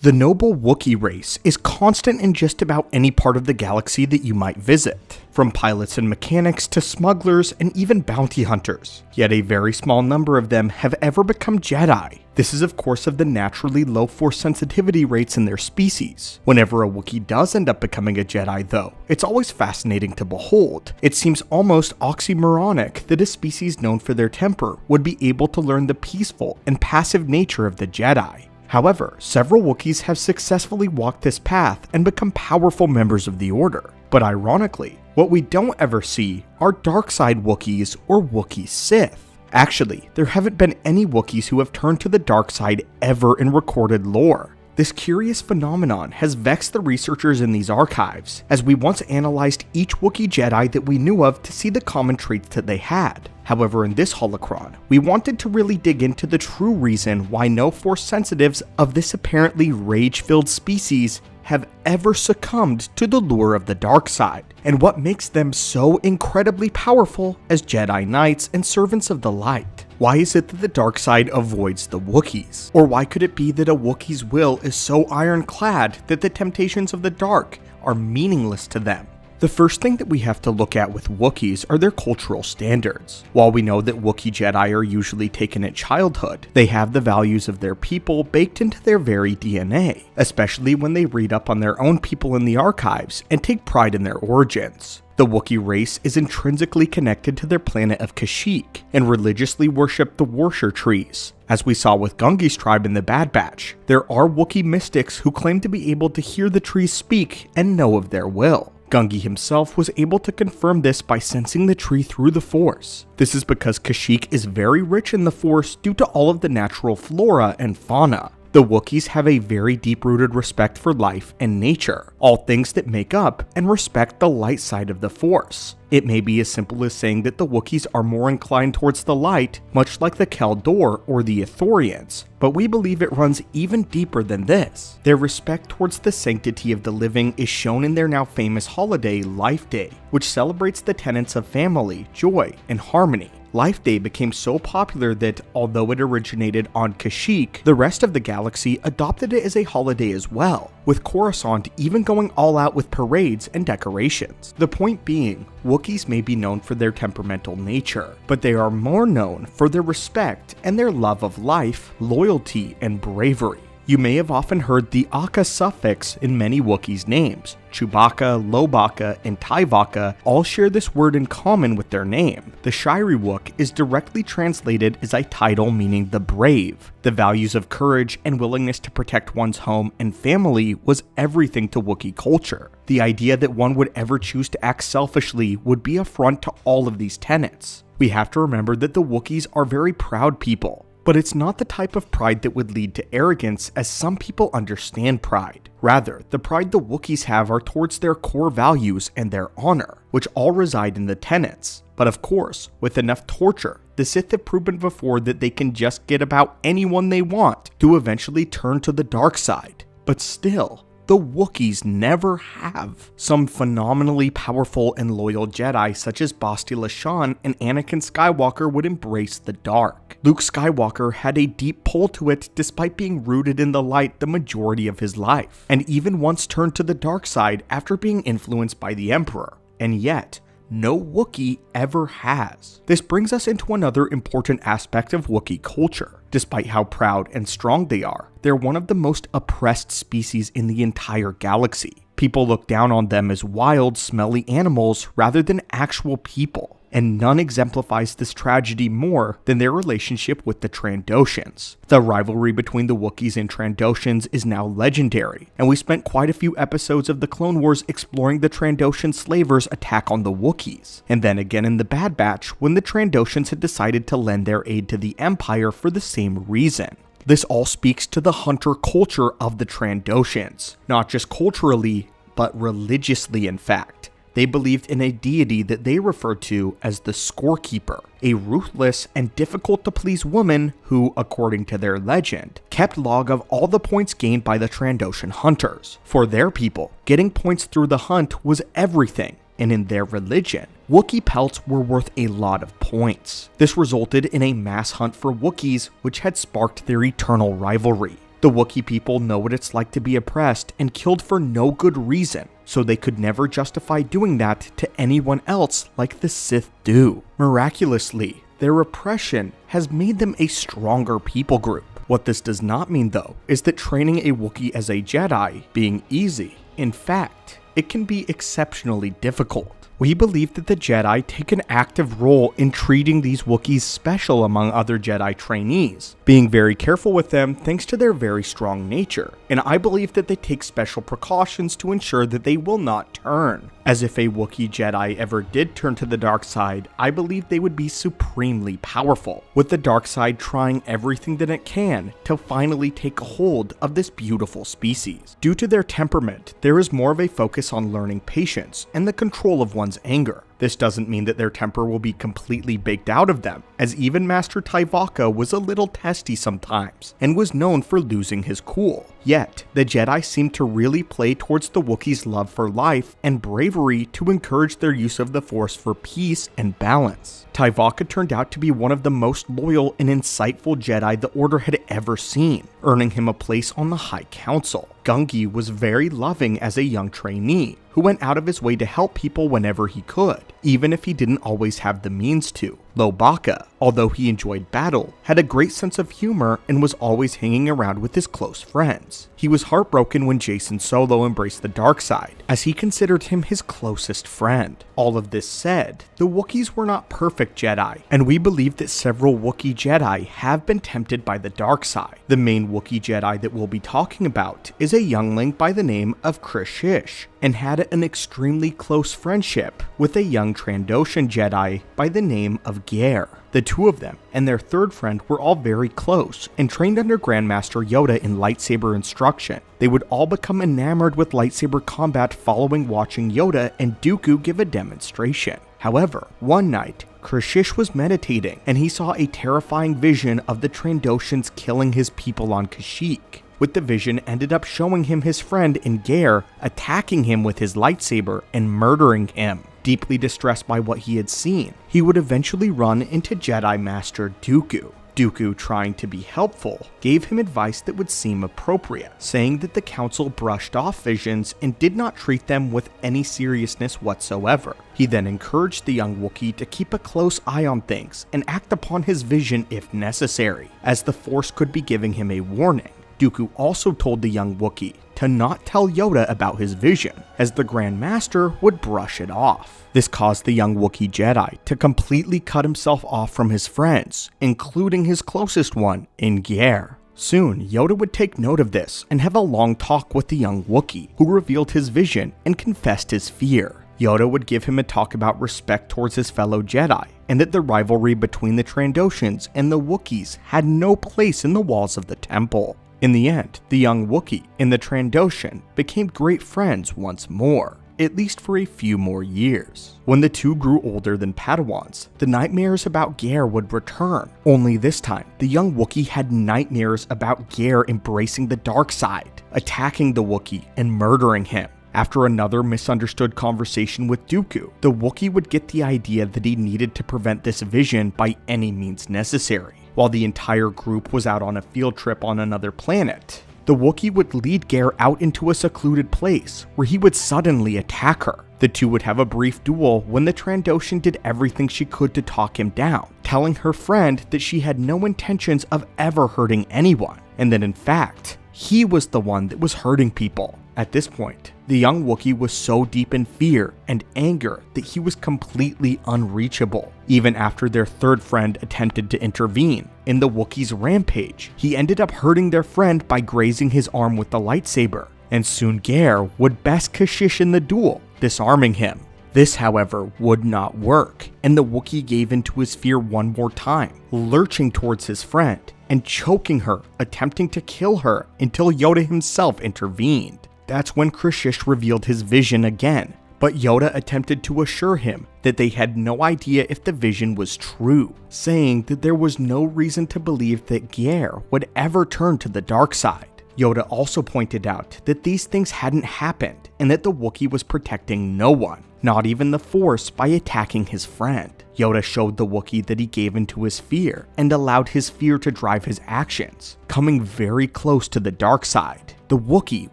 The noble Wookiee race is constant in just about any part of the galaxy that you might visit, from pilots and mechanics to smugglers and even bounty hunters, yet a very small number of them have ever become Jedi. This is of course of the naturally low force sensitivity rates in their species. Whenever a Wookiee does end up becoming a Jedi though, it's always fascinating to behold. It seems almost oxymoronic that a species known for their temper would be able to learn the peaceful and passive nature of the Jedi. However, several Wookiees have successfully walked this path and become powerful members of the Order. But ironically, what we don't ever see are dark side Wookiees or Wookiee Sith. Actually, there haven't been any Wookiees who have turned to the dark side ever in recorded lore. This curious phenomenon has vexed the researchers in these archives, as we once analyzed each Wookiee Jedi that we knew of to see the common traits that they had. However, in this holocron, we wanted to really dig into the true reason why no force sensitives of this apparently rage-filled species have ever succumbed to the lure of the dark side, and what makes them so incredibly powerful as Jedi Knights and servants of the light. Why is it that the dark side avoids the Wookiees? Or why could it be that a Wookiee's will is so ironclad that the temptations of the dark are meaningless to them? The first thing that we have to look at with Wookiees are their cultural standards. While we know that Wookiee Jedi are usually taken at childhood, they have the values of their people baked into their very DNA, especially when they read up on their own people in the archives and take pride in their origins. The Wookiee race is intrinsically connected to their planet of Kashyyyk and religiously worship the Worshir trees. As we saw with Gungi's tribe in the Bad Batch, there are Wookiee mystics who claim to be able to hear the trees speak and know of their will. Gungi himself was able to confirm this by sensing the tree through the Force. This is because Kashyyyk is very rich in the Force due to all of the natural flora and fauna. The Wookiees have a very deep-rooted respect for life and nature, all things that make up and respect the light side of the Force. It may be as simple as saying that the Wookiees are more inclined towards the light, much like the Kaldor or the Ithorians, but we believe it runs even deeper than this. Their respect towards the sanctity of the living is shown in their now famous holiday, Life Day, which celebrates the tenets of family, joy, and harmony. Life Day became so popular that, although it originated on Kashyyyk, the rest of the galaxy adopted it as a holiday as well, with Coruscant even going all out with parades and decorations. The point being, Wookiees may be known for their temperamental nature, but they are more known for their respect and their love of life, loyalty, and bravery. You may have often heard the Aka suffix in many Wookiees' names. Chewbacca, Lobaka, and Tyvaka all share this word in common with their name. The Shiri Wook is directly translated as a title meaning the brave. The values of courage and willingness to protect one's home and family was everything to Wookiee culture. The idea that one would ever choose to act selfishly would be affront to all of these tenets. We have to remember that the Wookiees are very proud people. But it's not the type of pride that would lead to arrogance as some people understand pride. Rather, the pride the Wookiees have are towards their core values and their honor, which all reside in the tenets. But of course, with enough torture, the Sith have proven before that they can just get about anyone they want to eventually turn to the dark side. But still, the Wookiees never have. Some phenomenally powerful and loyal Jedi such as Bastila Shan and Anakin Skywalker would embrace the dark. Luke Skywalker had a deep pull to it despite being rooted in the light the majority of his life, and even once turned to the dark side after being influenced by the Emperor. And yet, no Wookiee ever has. This brings us into another important aspect of Wookiee culture. Despite how proud and strong they are, they're one of the most oppressed species in the entire galaxy. People look down on them as wild, smelly animals rather than actual people. And none exemplifies this tragedy more than their relationship with the Trandoshans. The rivalry between the Wookiees and Trandoshans is now legendary, and we spent quite a few episodes of the Clone Wars exploring the Trandoshan slavers' attack on the Wookiees, and then again in the Bad Batch when the Trandoshans had decided to lend their aid to the Empire for the same reason. This all speaks to the hunter culture of the Trandoshans, not just culturally, but religiously in fact. They believed in a deity that they referred to as the Scorekeeper, a ruthless and difficult to please woman who, according to their legend, kept log of all the points gained by the Trandoshan hunters. For their people, getting points through the hunt was everything, and in their religion, Wookiee pelts were worth a lot of points. This resulted in a mass hunt for Wookiees, which had sparked their eternal rivalry. The Wookiee people know what it's like to be oppressed and killed for no good reason, so they could never justify doing that to anyone else like the Sith do. Miraculously, their oppression has made them a stronger people group. What this does not mean though, is that training a Wookiee as a Jedi being easy. In fact, it can be exceptionally difficult. We believe that the Jedi take an active role in treating these Wookiees special among other Jedi trainees, being very careful with them thanks to their very strong nature, and I believe that they take special precautions to ensure that they will not turn. As if a Wookiee Jedi ever did turn to the dark side, I believe they would be supremely powerful, with the dark side trying everything that it can to finally take a hold of this beautiful species. Due to their temperament, there is more of a focus on learning patience and the control of one's anger. This doesn't mean that their temper will be completely baked out of them, as even Master Tyvaka was a little testy sometimes, and was known for losing his cool. Yet, the Jedi seem to really play towards the Wookiees' love for life and bravery to encourage their use of the Force for peace and balance. Tyvaka turned out to be one of the most loyal and insightful Jedi the Order had ever seen, earning him a place on the High Council. Gungi was very loving as a young trainee, who went out of his way to help people whenever he could, even if he didn't always have the means to. Lobaka, although he enjoyed battle, had a great sense of humor and was always hanging around with his close friends. He was heartbroken when Jacen Solo embraced the dark side, as he considered him his closest friend. All of this said, the Wookiees were not perfect Jedi, and we believe that several Wookiee Jedi have been tempted by the dark side. The main Wookiee Jedi that we'll be talking about is a youngling by the name of Kishish, and had an extremely close friendship with a young Trandoshan Jedi by the name of Gyre. The two of them and their third friend were all very close and trained under Grandmaster Yoda in lightsaber instruction. They would all become enamored with lightsaber combat following watching Yoda and Dooku give a demonstration. However, one night, Kishish was meditating and he saw a terrifying vision of the Trandoshans killing his people on Kashyyyk. With the vision ended up showing him his friend in Gyre attacking him with his lightsaber and murdering him. Deeply distressed by what he had seen, he would eventually run into Jedi Master Dooku. Dooku, trying to be helpful, gave him advice that would seem appropriate, saying that the council brushed off visions and did not treat them with any seriousness whatsoever. He then encouraged the young Wookiee to keep a close eye on things and act upon his vision if necessary, as the Force could be giving him a warning. Dooku also told the young Wookiee to not tell Yoda about his vision, as the Grand Master would brush it off. This caused the young Wookiee Jedi to completely cut himself off from his friends, including his closest one in Gyre. Soon, Yoda would take note of this and have a long talk with the young Wookiee, who revealed his vision and confessed his fear. Yoda would give him a talk about respect towards his fellow Jedi, and that the rivalry between the Trandoshans and the Wookiees had no place in the walls of the temple. In the end, the young Wookiee and the Trandoshan became great friends once more, at least for a few more years. When the two grew older than Padawans, the nightmares about Gyre would return. Only this time, the young Wookiee had nightmares about Gyre embracing the dark side, attacking the Wookiee and murdering him. After another misunderstood conversation with Dooku, the Wookiee would get the idea that he needed to prevent this vision by any means necessary. While the entire group was out on a field trip on another planet, the Wookiee would lead Gyre out into a secluded place where he would suddenly attack her. The two would have a brief duel when the Trandoshan did everything she could to talk him down, telling her friend that she had no intentions of ever hurting anyone, and that in fact, he was the one that was hurting people. At this point, the young Wookiee was so deep in fear and anger that he was completely unreachable. Even after their third friend attempted to intervene in the Wookiee's rampage, he ended up hurting their friend by grazing his arm with the lightsaber, and soon Gyre would best Kishish in the duel, disarming him. This, however, would not work, and the Wookiee gave in to his fear one more time, lurching towards his friend and choking her, attempting to kill her until Yoda himself intervened. That's when Kishish revealed his vision again, but Yoda attempted to assure him that they had no idea if the vision was true, saying that there was no reason to believe that Gyre would ever turn to the dark side. Yoda also pointed out that these things hadn't happened and that the Wookiee was protecting no one, not even the Force, by attacking his friend. Yoda showed the Wookiee that he gave into his fear and allowed his fear to drive his actions, coming very close to the dark side. The Wookiee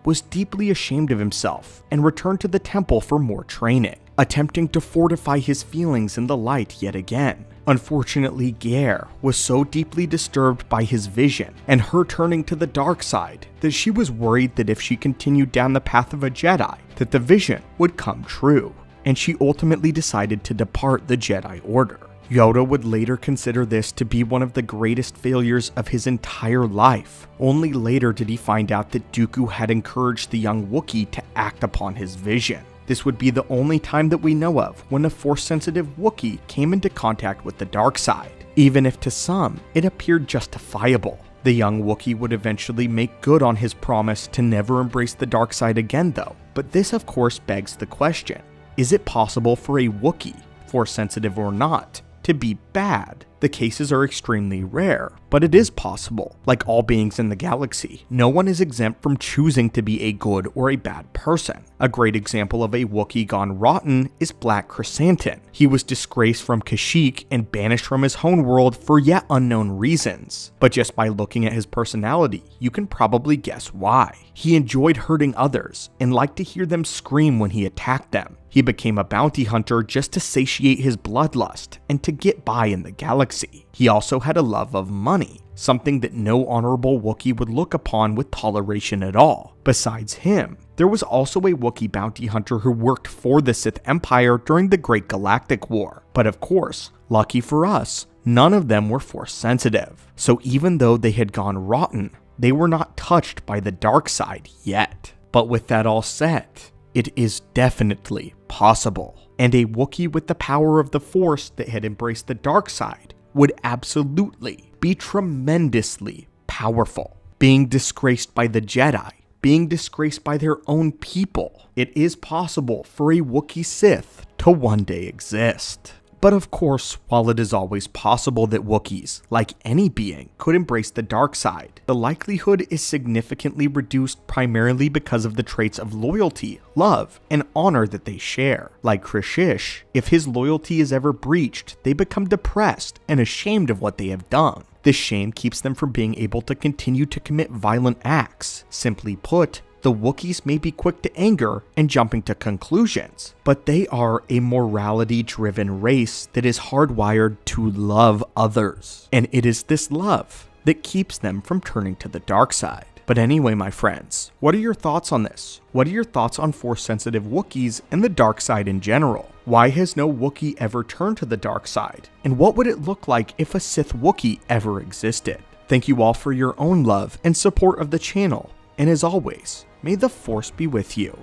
was deeply ashamed of himself and returned to the temple for more training, attempting to fortify his feelings in the light yet again. Unfortunately, Gare was so deeply disturbed by his vision and her turning to the dark side that she was worried that if she continued down the path of a Jedi, that the vision would come true, and she ultimately decided to depart the Jedi Order. Yoda would later consider this to be one of the greatest failures of his entire life. Only later did he find out that Dooku had encouraged the young Wookiee to act upon his vision. This would be the only time that we know of when a Force-sensitive Wookiee came into contact with the dark side, even if to some it appeared justifiable. The young Wookiee would eventually make good on his promise to never embrace the dark side again though, but this of course begs the question, is it possible for a Wookiee, Force-sensitive or not, to be bad? The cases are extremely rare, but it is possible. Like all beings in the galaxy, no one is exempt from choosing to be a good or a bad person. A great example of a Wookiee gone rotten is Black Chrysanthemum. He was disgraced from Kishish and banished from his homeworld for yet unknown reasons. But just by looking at his personality, you can probably guess why. He enjoyed hurting others and liked to hear them scream when he attacked them. He became a bounty hunter just to satiate his bloodlust and to get by in the galaxy. He also had a love of money, something that no honorable Wookiee would look upon with toleration at all. Besides him, there was also a Wookiee bounty hunter who worked for the Sith Empire during the Great Galactic War. But of course, lucky for us, none of them were Force sensitive. So even though they had gone rotten, they were not touched by the dark side yet. But with that all said, it is definitely possible, and a Wookiee with the power of the Force that had embraced the dark side would absolutely be tremendously powerful. Being disgraced by the Jedi, being disgraced by their own people, it is possible for a Wookiee Sith to one day exist. But of course, while it is always possible that Wookiees, like any being, could embrace the dark side, the likelihood is significantly reduced primarily because of the traits of loyalty, love, and honor that they share. Like Kishish, if his loyalty is ever breached, they become depressed and ashamed of what they have done. This shame keeps them from being able to continue to commit violent acts. Simply put, the Wookiees may be quick to anger and jumping to conclusions, but they are a morality-driven race that is hardwired to love others. And it is this love that keeps them from turning to the dark side. But anyway, my friends, what are your thoughts on this? What are your thoughts on Force-sensitive Wookiees and the dark side in general? Why has no Wookiee ever turned to the dark side? And what would it look like if a Sith Wookiee ever existed? Thank you all for your own love and support of the channel. And as always, may the Force be with you.